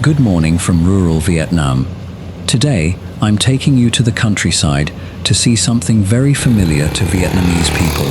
Good morning from rural Vietnam. Today, I'm taking you to the countryside to see something very familiar to Vietnamese people.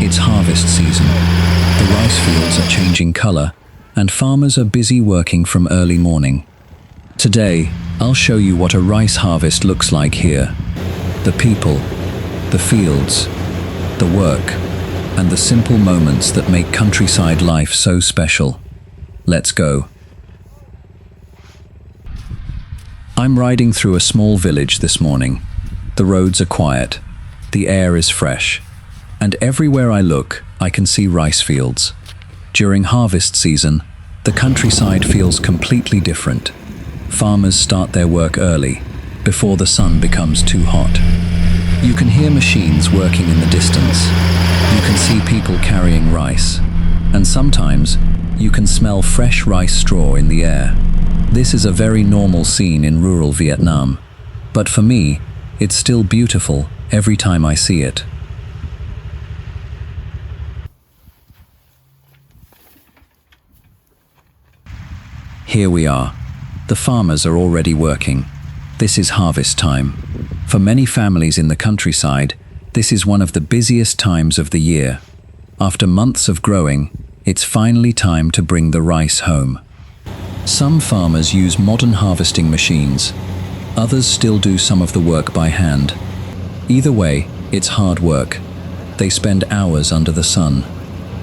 It's harvest season. The rice fields are changing color, and farmers are busy working from early morning. Today, I'll show you what a rice harvest looks like here. The people, the fields, the work, and the simple moments that make countryside life so special. Let's go. I'm riding through a small village this morning. The roads are quiet, the air is fresh, and everywhere I look, I can see rice fields. During harvest season, the countryside feels completely different. Farmers start their work early, before the sun becomes too hot. You can hear machines working in the distance. You can see people carrying rice, and sometimes you can smell fresh rice straw in the air. This is a very normal scene in rural Vietnam, but for me, it's still beautiful every time I see it. Here we are. The farmers are already working. This is harvest time. For many families in the countryside, this is one of the busiest times of the year. After months of growing, it's finally time to bring the rice home. Some farmers use modern harvesting machines. Others still do some of the work by hand. Either way, it's hard work. They spend hours under the sun,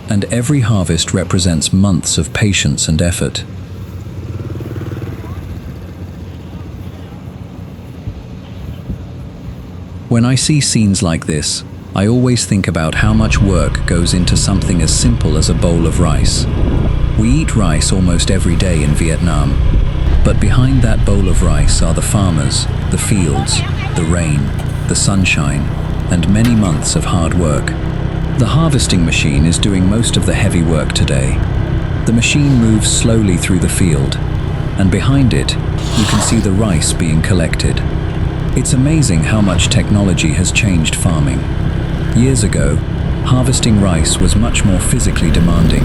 and every harvest represents months of patience and effort. When I see scenes like this, I always think about how much work goes into something as simple as a bowl of rice. We eat rice almost every day in Vietnam, but behind that bowl of rice are the farmers, the fields, the rain, the sunshine, and many months of hard work. The harvesting machine is doing most of the heavy work today. The machine moves slowly through the field, and behind it, you can see the rice being collected. It's amazing how much technology has changed farming. Years ago, harvesting rice was much more physically demanding.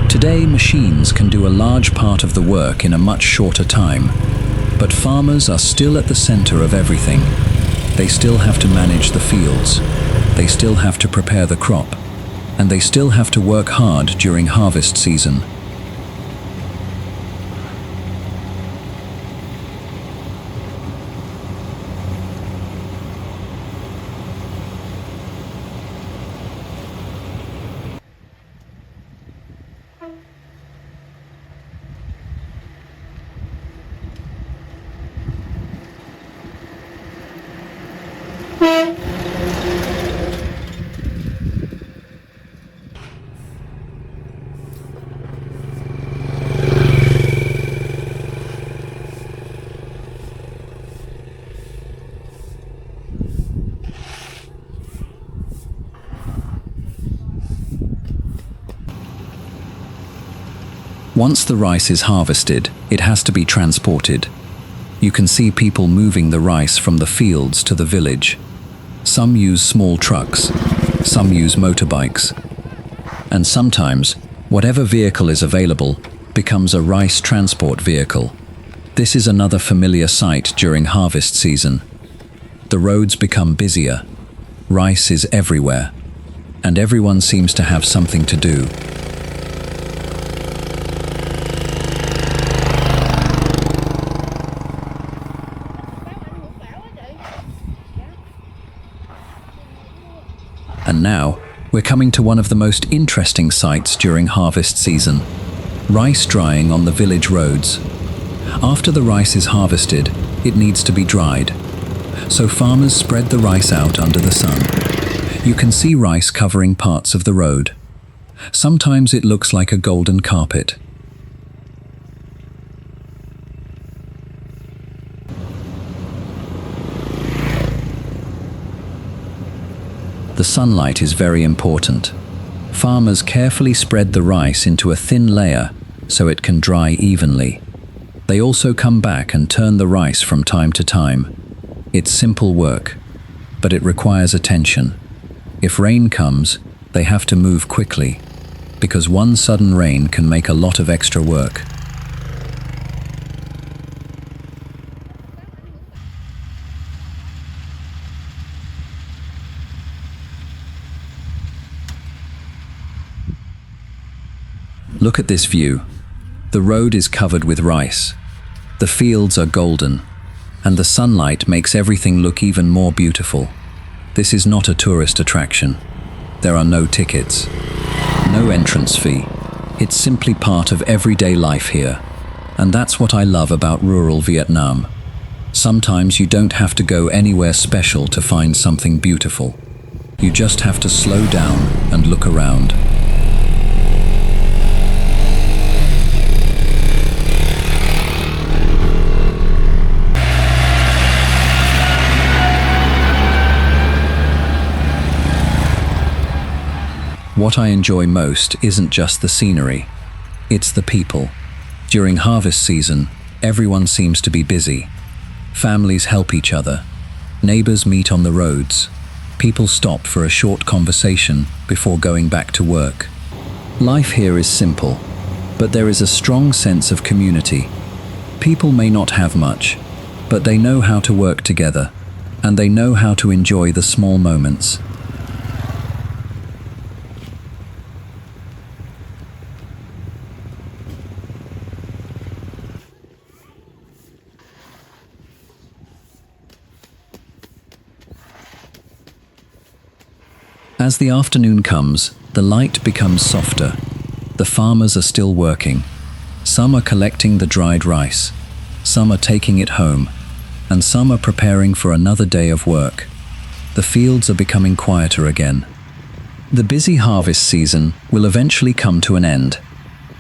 Today, machines can do a large part of the work in a much shorter time, but farmers are still at the center of everything. They still have to manage the fields, they still have to prepare the crop, and they still have to work hard during harvest season. Once the rice is harvested, it has to be transported. You can see people moving the rice from the fields to the village. Some use small trucks, some use motorbikes, and sometimes, whatever vehicle is available becomes a rice transport vehicle. This is another familiar sight during harvest season. The roads become busier, rice is everywhere, and everyone seems to have something to do. And now, we're coming to one of the most interesting sights during harvest season. Rice drying on the village roads. After the rice is harvested, it needs to be dried. So farmers spread the rice out under the sun. You can see rice covering parts of the road. Sometimes it looks like a golden carpet. The sunlight is very important. Farmers carefully spread the rice into a thin layer so it can dry evenly. They also come back and turn the rice from time to time. It's simple work, but it requires attention. If rain comes, they have to move quickly, because one sudden rain can make a lot of extra work. Look at this view. The road is covered with rice. The fields are golden, and the sunlight makes everything look even more beautiful. This is not a tourist attraction. There are no tickets, no entrance fee. It's simply part of everyday life here. And that's what I love about rural Vietnam. Sometimes you don't have to go anywhere special to find something beautiful. You just have to slow down and look around. What I enjoy most isn't just the scenery, it's the people. During harvest season, everyone seems to be busy. Families help each other. Neighbors meet on the roads. People stop for a short conversation before going back to work. Life here is simple, but there is a strong sense of community. People may not have much, but they know how to work together, and they know how to enjoy the small moments. As the afternoon comes, the light becomes softer. The farmers are still working. Some are collecting the dried rice. Some are taking it home. And some are preparing for another day of work. The fields are becoming quieter again. The busy harvest season will eventually come to an end.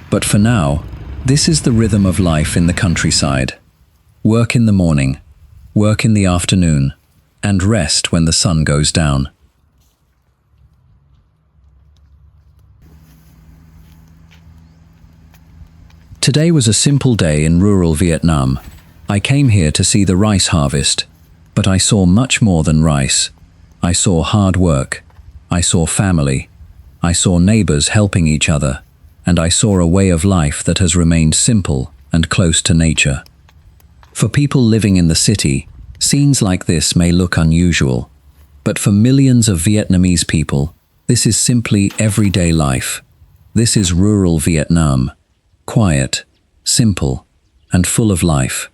But for now, this is the rhythm of life in the countryside. Work in the morning, work in the afternoon, and rest when the sun goes down. Today was a simple day in rural Vietnam. I came here to see the rice harvest, but I saw much more than rice. I saw hard work. I saw family. I saw neighbors helping each other, and I saw a way of life that has remained simple and close to nature. For people living in the city, scenes like this may look unusual, but for millions of Vietnamese people, this is simply everyday life. This is rural Vietnam. Quiet, simple, and full of life.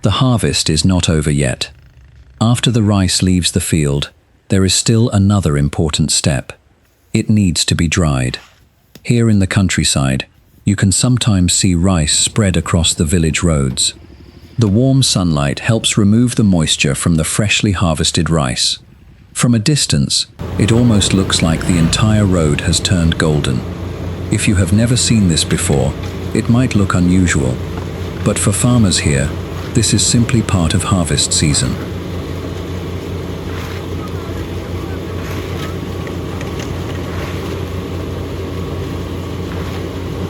The harvest is not over yet. After the rice leaves the field, there is still another important step. It needs to be dried. Here in the countryside, you can sometimes see rice spread across the village roads. The warm sunlight helps remove the moisture from the freshly harvested rice. From a distance, it almost looks like the entire road has turned golden. If you have never seen this before, it might look unusual, but for farmers here, this is simply part of harvest season.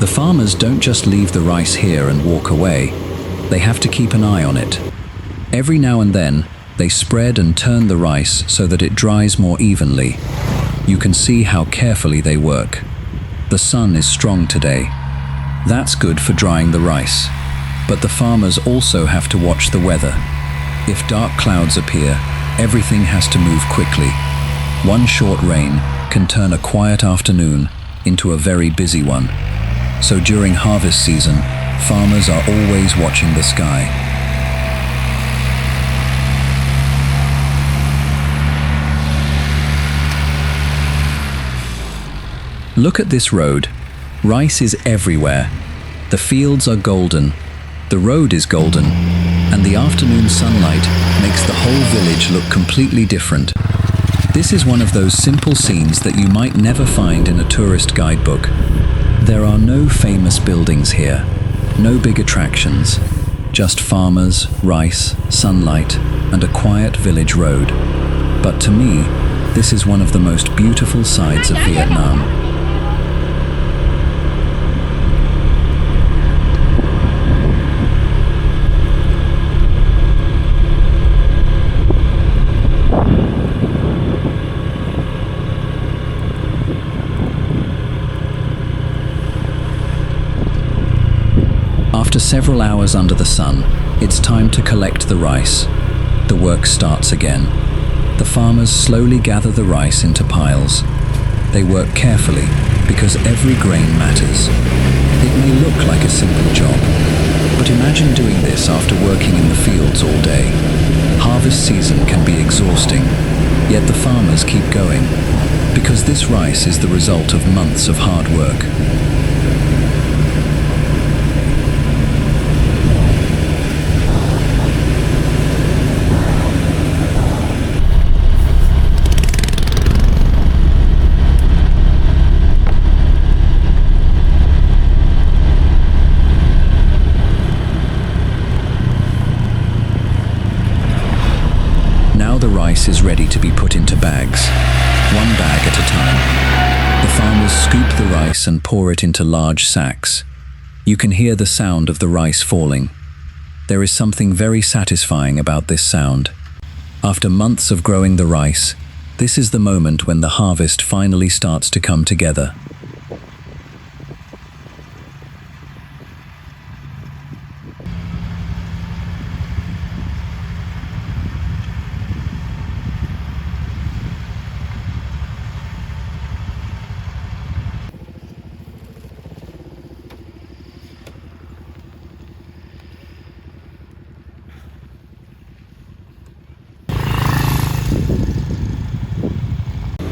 The farmers don't just leave the rice here and walk away. They have to keep an eye on it. Every now and then, they spread and turn the rice so that it dries more evenly. You can see how carefully they work. The sun is strong today. That's good for drying the rice. But the farmers also have to watch the weather. If dark clouds appear, everything has to move quickly. One short rain can turn a quiet afternoon into a very busy one. So during harvest season, farmers are always watching the sky. Look at this road. Rice is everywhere. The fields are golden. The road is golden. And the afternoon sunlight makes the whole village look completely different. This is one of those simple scenes that you might never find in a tourist guidebook. There are no famous buildings here. No big attractions, just farmers, rice, sunlight, and a quiet village road. But to me, this is one of the most beautiful sides of Vietnam. After several hours under the sun, it's time to collect the rice. the work starts again. The farmers slowly gather the rice into piles. They work carefully because every grain matters. It may look like a simple job, but imagine doing this after working in the fields all day. Harvest season can be exhausting, yet the farmers keep going, because this rice is the result of months of hard work. Now the rice is ready to be put into bags, one bag at a time. The farmers scoop the rice and pour it into large sacks. You can hear the sound of the rice falling. There is something very satisfying about this sound. After months of growing the rice, this is the moment when the harvest finally starts to come together.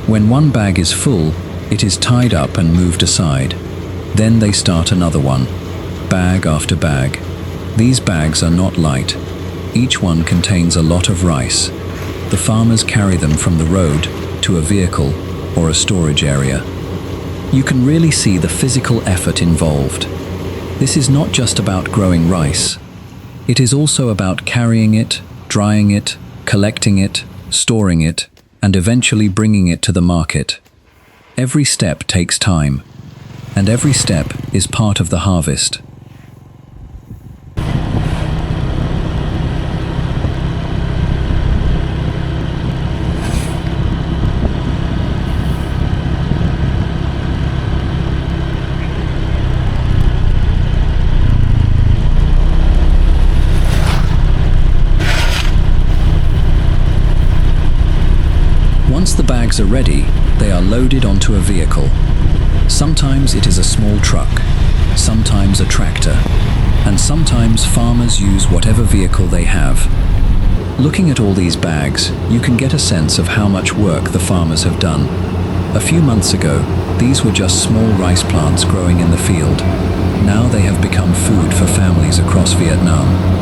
When one bag is full, it is tied up and moved aside. Then they start another one, bag after bag. These bags are not light. Each one contains a lot of rice. The farmers carry them from the road to a vehicle or a storage area. You can really see the physical effort involved. This is not just about growing rice. It is also about carrying it, drying it, collecting it, storing it, and eventually bringing it to the market. Every step takes time, and every step is part of the harvest. Once the bags are ready, they are loaded onto a vehicle. Sometimes it is a small truck, sometimes a tractor, and sometimes farmers use whatever vehicle they have. Looking at all these bags, you can get a sense of how much work the farmers have done. A few months ago, these were just small rice plants growing in the field. Now they have become food for families across Vietnam.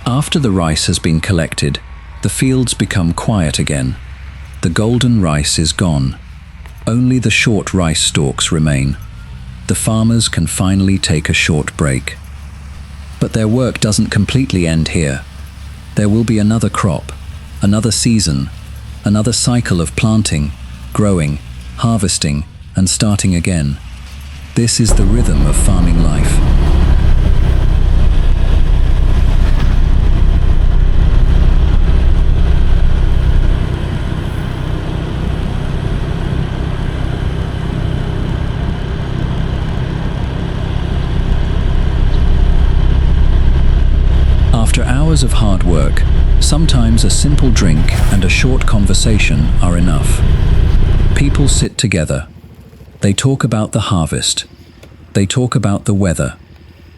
After the rice has been collected, the fields become quiet again. The golden rice is gone. Only the short rice stalks remain. The farmers can finally take a short break. But their work doesn't completely end here. There will be another crop, another season, another cycle of planting, growing, harvesting, and starting again. This is the rhythm of farming life. After hours of hard work, sometimes a simple drink and a short conversation are enough. People sit together. They talk about the harvest. They talk about the weather.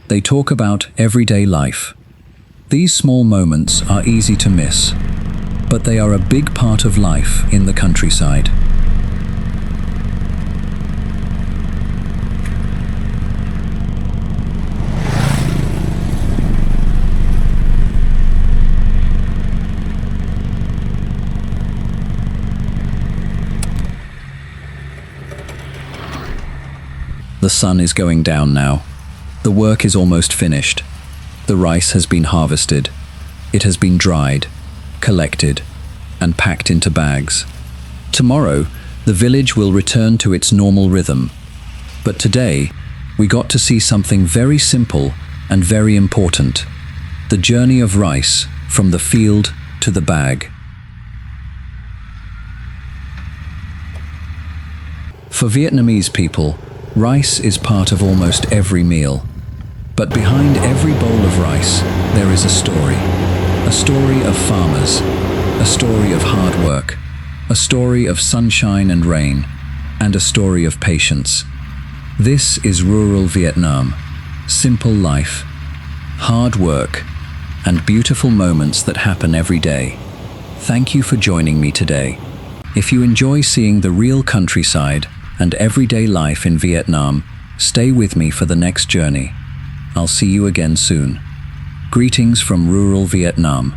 They talk about everyday life. These small moments are easy to miss, but they are a big part of life in the countryside. The sun is going down now. The work is almost finished. The rice has been harvested. It has been dried, collected, and packed into bags. Tomorrow, the village will return to its normal rhythm. But today, we got to see something very simple and very important. The journey of rice from the field to the bag. For Vietnamese people, rice is part of almost every meal. But behind every bowl of rice, there is a story. A story of farmers, a story of hard work, a story of sunshine and rain, and a story of patience. This is rural Vietnam. Simple life, hard work, and beautiful moments that happen every day. Thank you for joining me today. If you enjoy seeing the real countryside and everyday life in Vietnam, stay with me for the next journey. I'll see you again soon. Greetings from rural Vietnam.